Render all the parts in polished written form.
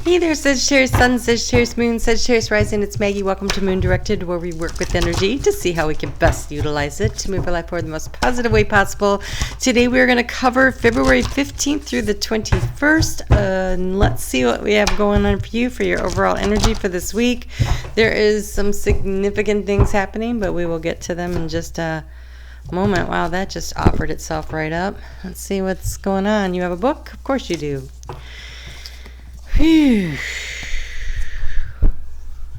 Hey there, Sagittarius Sun, Sagittarius Moon, Sagittarius Rising. It's Maggie. Welcome to Moon Directed, where we work with energy to see how we can best utilize it to move our life forward in the most positive way possible. Today we're going to cover February 15th through the 21st. And let's see what we have going on for you for your overall energy for this week. There is some significant things happening, but we will get to them in just a moment. Wow, that just offered itself right up. Let's see what's going on. You have a book? Of course you do. Whew.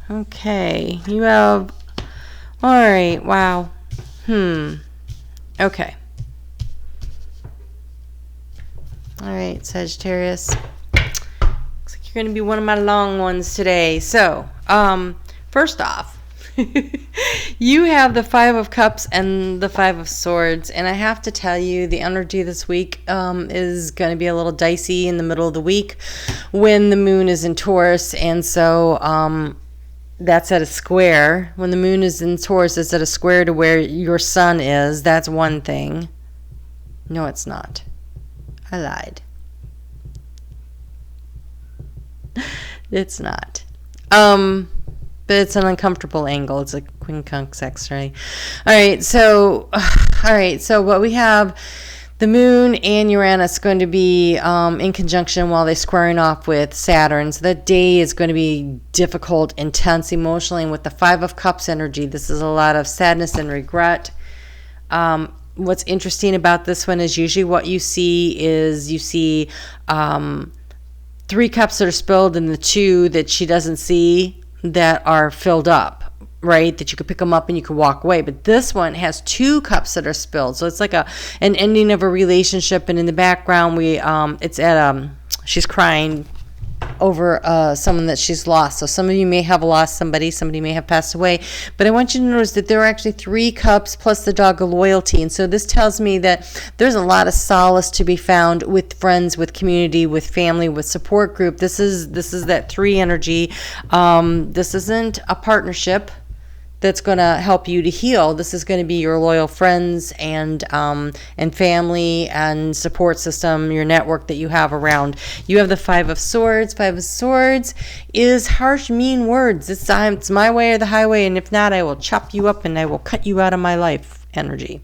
Okay, you have, all right, wow, okay, all right, Sagittarius, looks like you're going to be one of my long ones today. So, first off, you have the Five of Cups and the Five of Swords, and I have to tell you, the energy this week is going to be a little dicey in the middle of the week when the moon is in Taurus, and so that's at a square. When the moon is in Taurus, it's at a square to where your sun is. That's one thing. No, it's not. I lied. It's not. But it's an uncomfortable angle. It's a quincunx X-ray. All right, so what we have, the moon and Uranus going to be in conjunction while they're squaring off with Saturn. So that day is going to be difficult, intense emotionally. And with the Five of Cups energy, this is a lot of sadness and regret. What's interesting about this one is usually what you see is three cups that are spilled and the two that she doesn't see that are filled up, right? That you could pick them up and you could walk away. But this one has two cups that are spilled. So it's like an ending of a relationship. And in the background, she's crying over someone that she's lost. So some of you may have lost somebody may have passed away. But I want you to notice that there are actually three cups plus the dog of loyalty. And so this tells me that there's a lot of solace to be found with friends, with community, with family, with support group. This is that three energy. This isn't a partnership that's going to help you to heal. This is going to be your loyal friends and family and support system, your network that you have around. You have the Five of Swords. Five of Swords is harsh, mean words. It's my way or the highway, and if not, I will chop you up and I will cut you out of my life energy.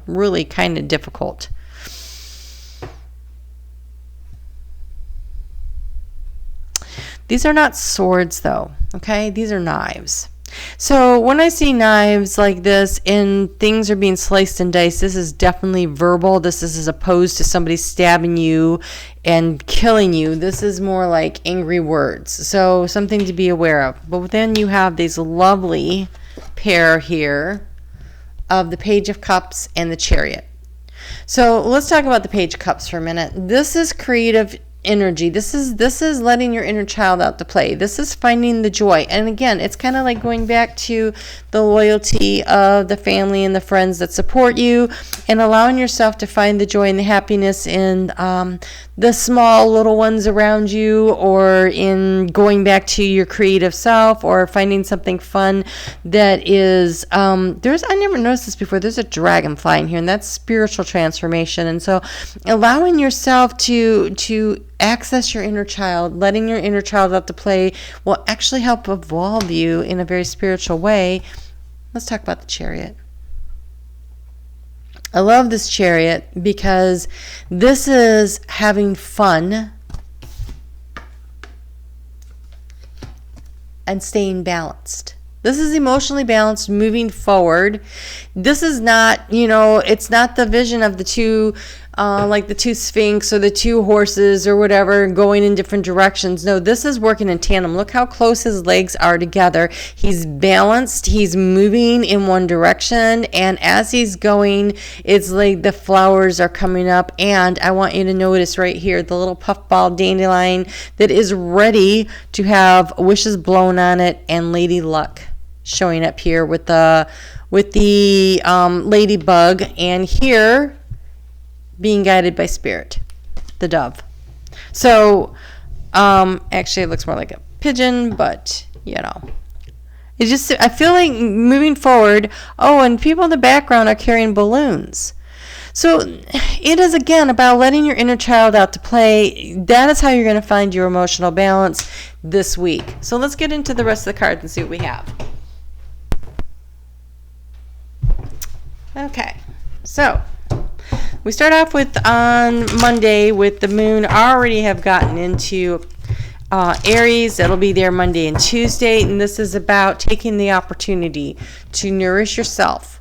Really kind of difficult. These are not swords, though, okay? These are knives. So when I see knives like this and things are being sliced and diced, this is definitely verbal. This is as opposed to somebody stabbing you and killing you. This is more like angry words. So something to be aware of. But then you have these lovely pair here of the Page of Cups and the Chariot. So let's talk about the Page of Cups for a minute. This is creative energy. This is letting your inner child out to play. This is finding the joy. And again, it's kind of like going back to the loyalty of the family and the friends that support you and allowing yourself to find the joy and the happiness in the small little ones around you, or in going back to your creative self, or finding something fun that is I never noticed this before. There's a dragonfly in here, and that's spiritual transformation. And so allowing yourself to access your inner child, letting your inner child out to play, will actually help evolve you in a very spiritual way. Let's talk about the Chariot. I love this Chariot because this is having fun and staying balanced. This is emotionally balanced, moving forward. This is not, it's not the vision of the two, like the two Sphinx or the two horses or whatever going in different directions. No, this is working in tandem. Look how close his legs are together. He's balanced. He's moving in one direction. And as he's going, it's like the flowers are coming up. And I want you to notice right here, the little puffball dandelion that is ready to have wishes blown on it, and Lady Luck showing up here with the ladybug, and here being guided by spirit, the dove. So actually it looks more like a pigeon, but I feel like moving forward. Oh, and people in the background are carrying balloons. So it is, again, about letting your inner child out to play. That is how you're going to find your emotional balance this week. So let's get into the rest of the cards and see what we have. Okay, so we start off with on Monday with the moon. I already have gotten into Aries. That'll be there Monday and Tuesday, and this is about taking the opportunity to nourish yourself.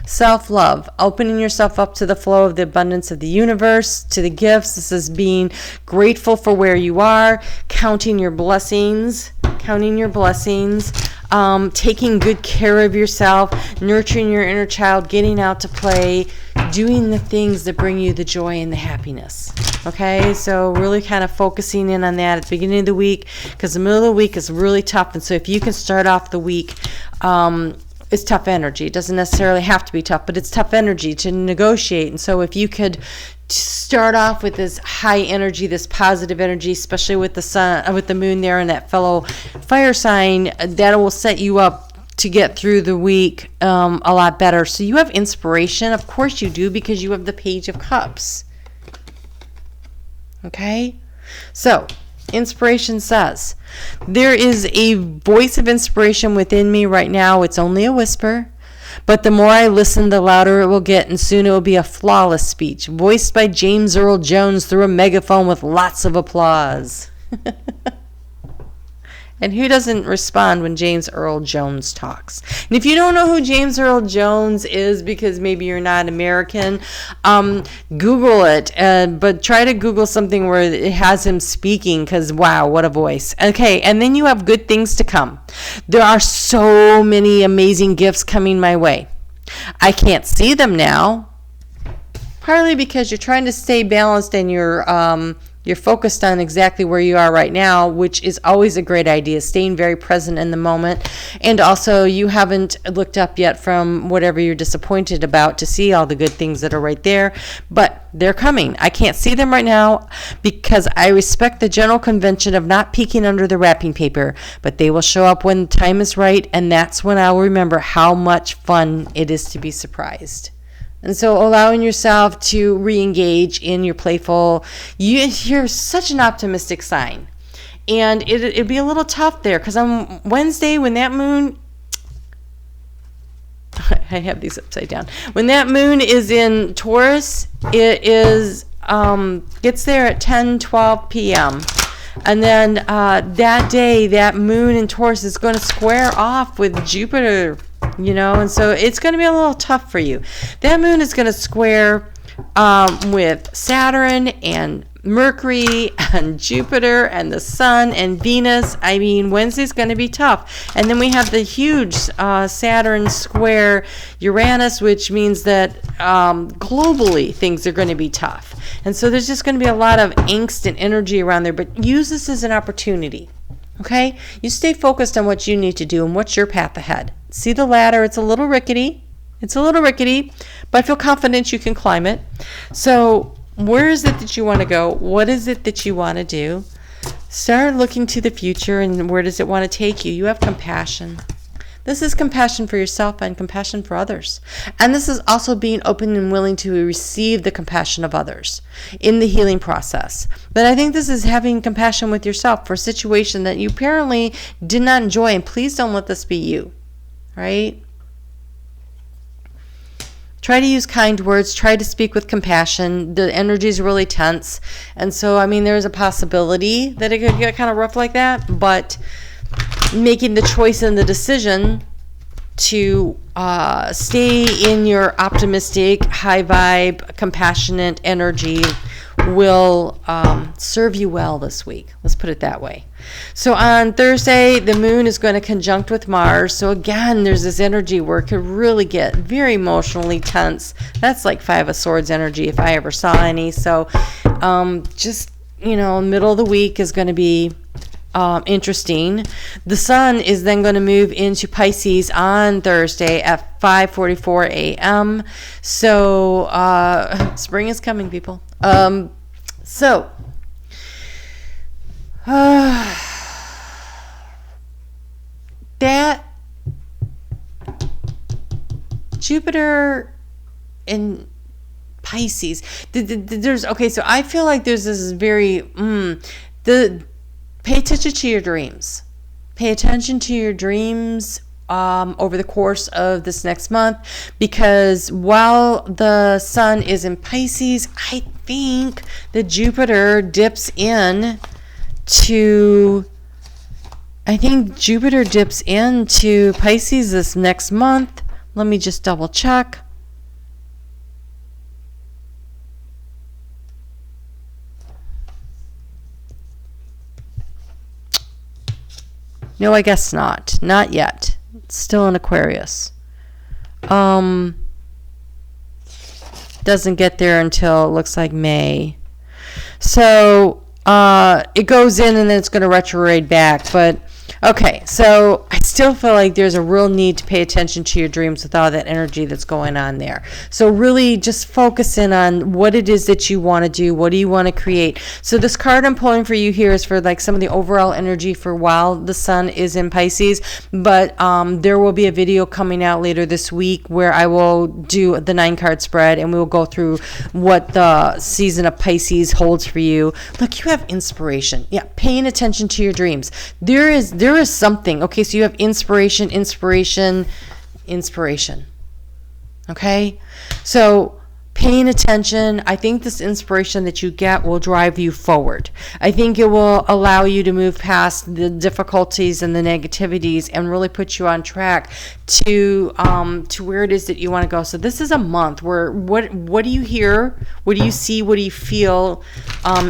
Self-love, opening yourself up to the flow of the abundance of the universe, to the gifts. This is being grateful for where you are, counting your blessings, taking good care of yourself, nurturing your inner child, getting out to play, doing the things that bring you the joy and the happiness. Okay, so really kind of focusing in on that at the beginning of the week, because the middle of the week is really tough. And so if you can start off the week, it's tough energy. It doesn't necessarily have to be tough, but it's tough energy to negotiate. And so if you could start off with this high energy, this positive energy, especially with the sun, with the moon there and that fellow fire sign, that will set you up to get through the week a lot better. So you have inspiration. Of course you do, because you have the Page of Cups. Okay? So inspiration says, there is a voice of inspiration within me right now. It's only a whisper, but the more I listen, the louder it will get, and soon it will be a flawless speech, voiced by James Earl Jones through a megaphone with lots of applause. And who doesn't respond when James Earl Jones talks? And if you don't know who James Earl Jones is, because maybe you're not American, Google it. But try to Google something where it has him speaking, because wow, what a voice. Okay, and then you have good things to come. There are so many amazing gifts coming my way. I can't see them now, partly because you're trying to stay balanced and you're focused on exactly where you are right now, which is always a great idea, staying very present in the moment. And also, you haven't looked up yet from whatever you're disappointed about to see all the good things that are right there, but they're coming. I can't see them right now because I respect the general convention of not peeking under the wrapping paper, but they will show up when the time is right, and that's when I'll remember how much fun it is to be surprised. And so allowing yourself to re-engage in your playful, you're such an optimistic sign. And it'd be a little tough there, because on Wednesday when that moon, I have these upside down. When that moon is in Taurus, it is gets there at 10:12 p.m. And then that day, that moon in Taurus is going to square off with Jupiter. And so it's going to be a little tough for you. That moon is going to square with Saturn and Mercury and Jupiter and the Sun and Venus. I mean, Wednesday's going to be tough. And then we have the huge Saturn square Uranus, which means that globally things are going to be tough. And so there's just going to be a lot of angst and energy around there. But use this as an opportunity. Okay? You stay focused on what you need to do and what's your path ahead. See the ladder, it's a little rickety, but I feel confident you can climb it. So where is it that you want to go? What is it that you want to do? Start looking to the future, and where does it want to take you? You have compassion. This is compassion for yourself and compassion for others. And this is also being open and willing to receive the compassion of others in the healing process. But I think this is having compassion with yourself for a situation that you apparently did not enjoy, and please don't let this be you. Right? Try to use kind words. Try to speak with compassion. The energy is really tense. And so, I mean, there's a possibility that it could get kind of rough like that. But making the choice and the decision to stay in your optimistic, high vibe, compassionate energy will serve you well this week. Let's put it that way. So on Thursday, the moon is going to conjunct with Mars. So again, there's this energy where it could really get very emotionally tense. That's like Five of Swords energy if I ever saw any. So middle of the week is going to be interesting. The sun is then going to move into Pisces on Thursday at 5:44 a.m. So spring is coming, people. That Jupiter in Pisces. There's okay, so I feel like there's this very pay attention to your dreams. Pay attention to your dreams over the course of this next month, because while the sun is in Pisces, I think that Jupiter dips into Pisces this next month. Let me just double check. No, I guess not. Not yet. It's still in Aquarius. Doesn't get there until, it looks like, May. So it goes in and then it's going to retrograde back. But okay, so I still feel like there's a real need to pay attention to your dreams with all that energy that's going on there. So really just focus in on what it is that you want to do. What do you want to create? So this card I'm pulling for you here is for like some of the overall energy for while the sun is in Pisces. But there will be a video coming out later this week where I will do the 9-card spread and we will go through what the season of Pisces holds for you. Look, you have inspiration. Yeah, paying attention to your dreams. There is something. Okay, so you have inspiration. Okay, so paying attention. I think this inspiration that you get will drive you forward. I think it will allow you to move past the difficulties and the negativities and really put you on track to where it is that you want to go. So this is a month where what do you hear? What do you see? What do you feel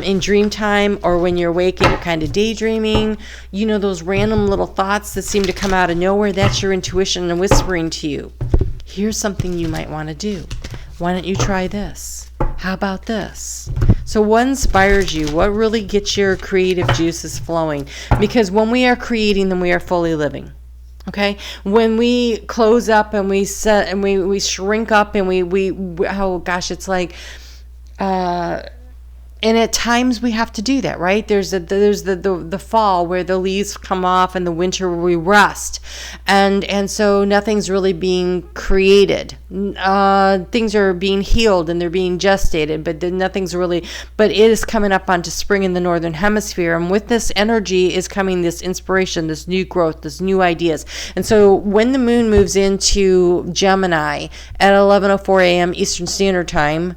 in dream time or when you're awake and you're kind of daydreaming? You know, those random little thoughts that seem to come out of nowhere. That's your intuition and whispering to you. Here's something you might want to do. Why don't you try this? How about this? So what inspires you? What really gets your creative juices flowing? Because when we are creating, then we are fully living. Okay? When we close up and we set and we shrink up and we oh gosh, it's like and at times we have to do that, right? There's the fall where the leaves come off and the winter where we rest. And so nothing's really being created. Things are being healed and they're being gestated, but but it is coming up onto spring in the northern hemisphere. And with this energy is coming this inspiration, this new growth, this new ideas. And so when the moon moves into Gemini at 11:04 a.m. Eastern Standard Time,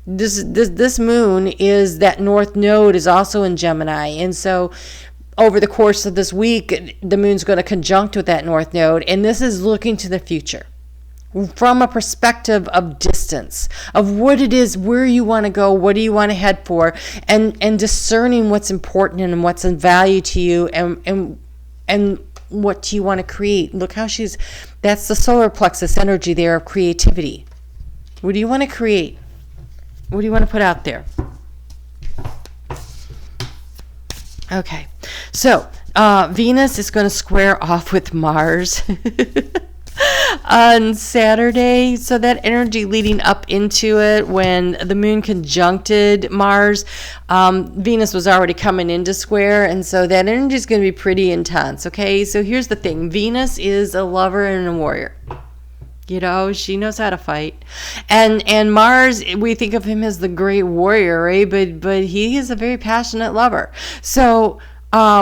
this moon is that north node is also in Gemini, and so over the course of this week the moon's going to conjunct with that north node, and this is looking to the future from a perspective of distance, of what it is, where you want to go, what do you want to head for, and discerning what's important and what's of value to you, and what do you want to create. Look how that's the solar plexus energy there of creativity. What do you want to create? What do you want to put out there? Okay, so Venus is going to square off with Mars on Saturday. So that energy leading up into it, when the moon conjuncted Mars, Venus was already coming into square, and so that energy is going to be pretty intense. Okay, so here's the thing. Venus is a lover and a warrior. You know, she knows how to fight. And Mars, we think of him as the great warrior, right? But he is a very passionate lover. So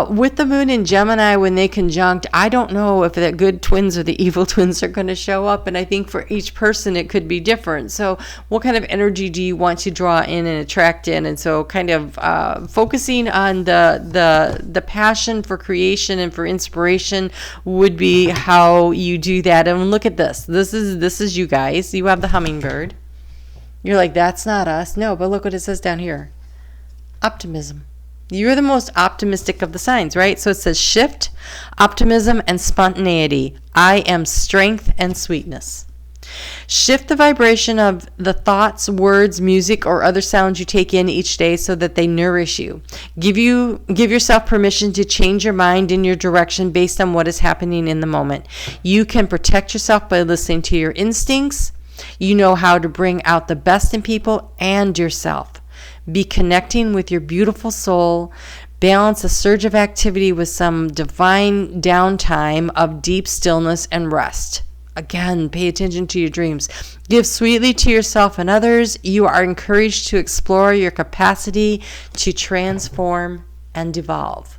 with the moon in Gemini, when they conjunct, I don't know if the good twins or the evil twins are going to show up. And I think for each person, it could be different. So what kind of energy do you want to draw in and attract in? And so kind of focusing on the passion for creation and for inspiration would be how you do that. And look at this. This is you guys. You have the hummingbird. You're like, that's not us. No, but look what it says down here. Optimism. You're the most optimistic of the signs, right? So it says shift, optimism, and spontaneity. I am strength and sweetness. Shift the vibration of the thoughts, words, music, or other sounds you take in each day so that they nourish you. Give yourself permission to change your mind in your direction based on what is happening in the moment. You can protect yourself by listening to your instincts. You know how to bring out the best in people and yourself. Be connecting with your beautiful soul. Balance a surge of activity with some divine downtime of deep stillness and rest. Again, pay attention to your dreams. Give sweetly to yourself and others. You are encouraged to explore your capacity to transform and evolve.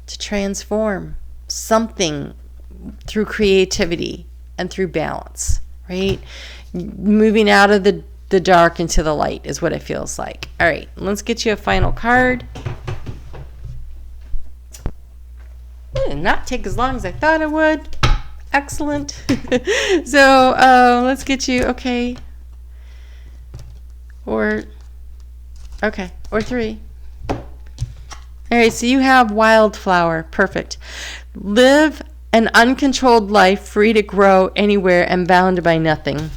To transform something through creativity and through balance, right? Moving out of the dark into the light is what it feels like. All right, let's get you a final card. It did not take as long as I thought it would. Excellent. So let's get you, okay. Or 3. All right, so you have Wildflower. Perfect. Live an uncontrolled life, free to grow anywhere and bound by nothing.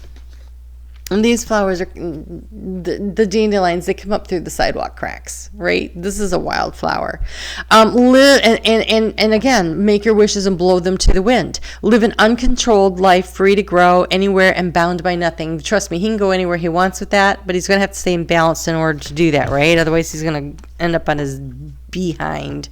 And these flowers are the dandelions. They come up through the sidewalk cracks, right? This is a wildflower. Live and again, make your wishes and blow them to the wind. Live an uncontrolled life, free to grow anywhere and bound by nothing. Trust me, he can go anywhere he wants with that, but he's going to have to stay in balance in order to do that, right? Otherwise, he's going to end up on his behind.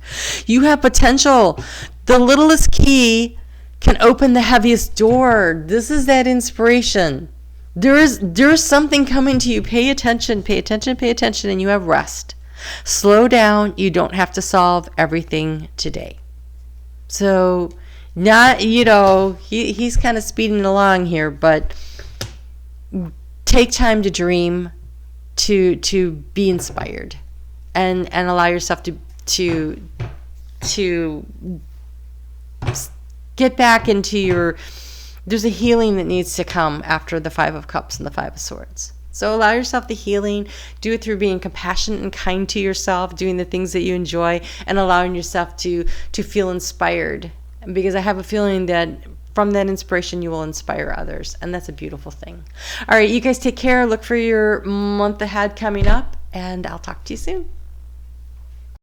You have potential. The littlest key can open the heaviest door. This is that inspiration. There's something coming to you. Pay attention, and you have rest. Slow down. You don't have to solve everything today. So, not, he's kind of speeding along here, but take time to dream, to be inspired, and allow yourself to get back into your. There's a healing that needs to come after the 5 of Cups and the 5 of Swords. So allow yourself the healing. Do it through being compassionate and kind to yourself, doing the things that you enjoy, and allowing yourself to feel inspired. Because I have a feeling that from that inspiration, you will inspire others. And that's a beautiful thing. All right, you guys take care. Look for your month ahead coming up, and I'll talk to you soon.